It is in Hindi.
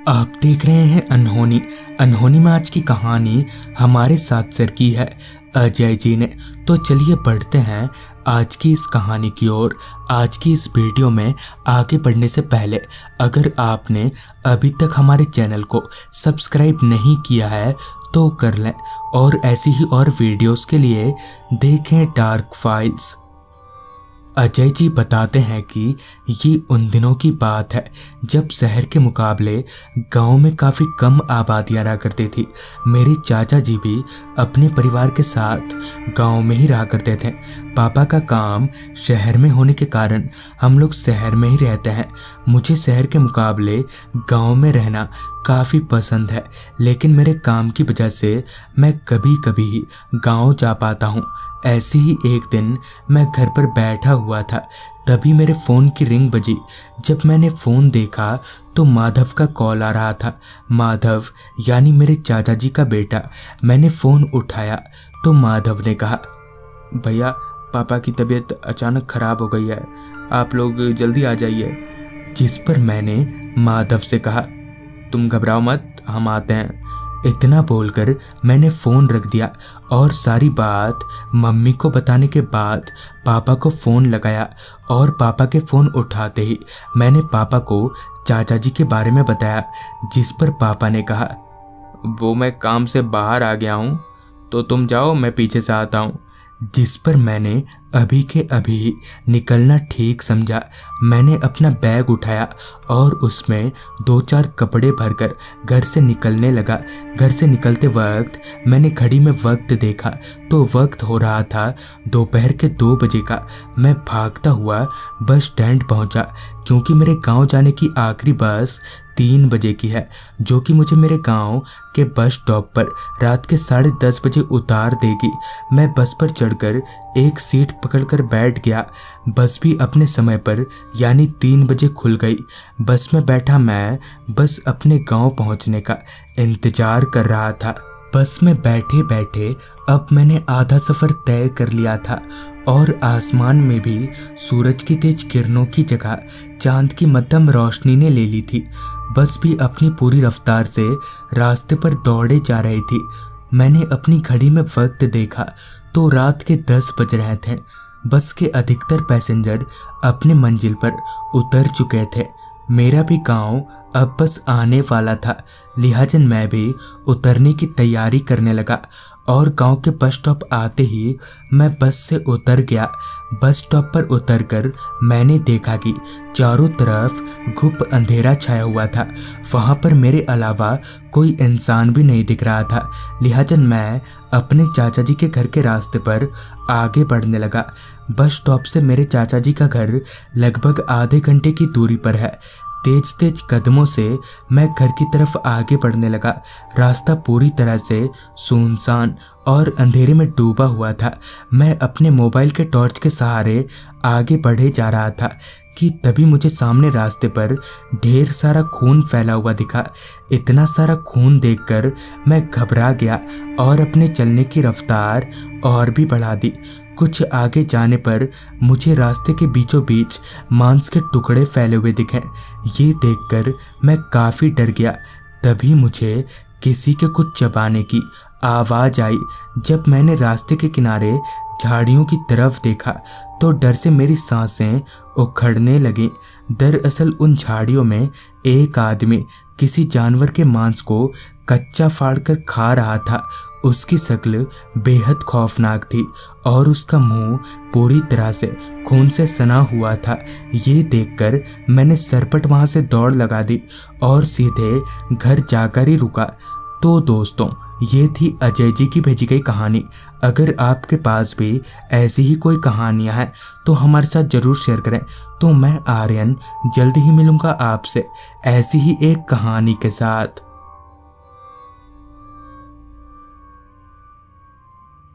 आप देख रहे हैं अनहोनी। अनहोनी में आज की कहानी हमारे साथ शेयर की है अजय जी ने। तो चलिए बढ़ते हैं आज की इस कहानी की ओर। आज की इस वीडियो में आगे बढ़ने से पहले अगर आपने अभी तक हमारे चैनल को सब्सक्राइब नहीं किया है तो कर लें, और ऐसी ही और वीडियोस के लिए देखें डार्क फाइल्स। अजय जी बताते हैं कि ये उन दिनों की बात है जब शहर के मुकाबले गांव में काफ़ी कम आबादियां रहा करती थी। मेरे चाचा जी भी अपने परिवार के साथ गांव में ही रहा करते थे। पापा का काम शहर में होने के कारण हम लोग शहर में ही रहते हैं। मुझे शहर के मुकाबले गांव में रहना काफ़ी पसंद है, लेकिन मेरे काम की वजह से मैं कभी कभी ही गाँव जा पाता हूँ। ऐसे ही एक दिन मैं घर पर बैठा हुआ था, तभी मेरे फ़ोन की रिंग बजी। जब मैंने फ़ोन देखा तो माधव का कॉल आ रहा था। माधव यानी मेरे चाचा जी का बेटा। मैंने फ़ोन उठाया तो माधव ने कहा, भैया पापा की तबीयत अचानक ख़राब हो गई है, आप लोग जल्दी आ जाइए। जिस पर मैंने माधव से कहा, तुम घबराओ मत, हम आते हैं। इतना बोलकर मैंने फ़ोन रख दिया और सारी बात मम्मी को बताने के बाद पापा को फ़ोन लगाया। और पापा के फ़ोन उठाते ही मैंने पापा को चाचा जी के बारे में बताया, जिस पर पापा ने कहा, वो मैं काम से बाहर आ गया हूँ, तो तुम जाओ, मैं पीछे से आता हूँ। जिस पर मैंने अभी के अभी निकलना ठीक समझा। मैंने अपना बैग उठाया और उसमें 2-4 कपड़े भरकर घर से निकलने लगा। घर से निकलते वक्त मैंने घड़ी में वक्त देखा तो वक्त हो रहा था दोपहर के 2 बजे का। मैं भागता हुआ बस स्टैंड पहुंचा, क्योंकि मेरे गांव जाने की आखिरी बस 3 बजे की है, जो कि मुझे मेरे गांव के बस स्टॉप पर रात के 10:30 बजे उतार देगी। मैं बस पर चढ़कर एक सीट पकड़कर बैठ गया। बस भी अपने समय पर यानी 3 बजे खुल गई। बस में बैठा मैं बस अपने गांव पहुंचने का इंतजार कर रहा था। बस में बैठे बैठे अब मैंने आधा सफ़र तय कर लिया था और आसमान में भी सूरज की तेज किरणों की जगह चांद की मध्यम रोशनी ने ले ली थी। बस भी अपनी पूरी रफ्तार से रास्ते पर दौड़े जा रही थी। मैंने अपनी घड़ी में वक्त देखा तो रात के 10 बज रहे थे। बस के अधिकतर पैसेंजर अपने मंजिल पर उतर चुके थे। मेरा भी गांव अब बस आने वाला था, लिहाजा मैं भी उतरने की तैयारी करने लगा। और गांव के बस स्टॉप आते ही मैं बस से उतर गया। बस स्टॉप पर उतरकर मैंने देखा कि चारों तरफ घुप अंधेरा छाया हुआ था। वहां पर मेरे अलावा कोई इंसान भी नहीं दिख रहा था। लिहाजा मैं अपने चाचा जी के घर के रास्ते पर आगे बढ़ने लगा। बस स्टॉप से मेरे चाचा जी का घर लगभग आधे घंटे की दूरी पर है। तेज तेज कदमों से मैं घर की तरफ आगे बढ़ने लगा। रास्ता पूरी तरह से सुनसान और अंधेरे में डूबा हुआ था। मैं अपने मोबाइल के टॉर्च के सहारे आगे बढ़े जा रहा था कि तभी मुझे सामने रास्ते पर ढेर सारा खून फैला हुआ दिखा। इतना सारा खून देखकर मैं घबरा गया और अपने चलने की रफ्तार और भी बढ़ा दी। कुछ आगे जाने पर मुझे रास्ते के बीचों बीच मांस के टुकड़े फैले हुए दिखे। ये देखकर मैं काफ़ी डर गया। तभी मुझे किसी के कुछ चबाने की आवाज़ आई। जब मैंने रास्ते के किनारे झाड़ियों की तरफ देखा तो डर से मेरी सांसें उखड़ने लगी। दरअसल उन झाड़ियों में एक आदमी किसी जानवर के मांस को कच्चा फाड़कर खा रहा था। उसकी शक्ल बेहद खौफनाक थी और उसका मुंह पूरी तरह से खून से सना हुआ था। ये देखकर मैंने सरपट वहां से दौड़ लगा दी और सीधे घर जाकर ही रुका। तो दोस्तों, ये थी अजय जी की भेजी गई कहानी। अगर आपके पास भी ऐसी ही कोई कहानियां हैं तो हमारे साथ ज़रूर शेयर करें। तो मैं आर्यन जल्दी ही मिलूंगा आपसे ऐसी ही एक कहानी के साथ।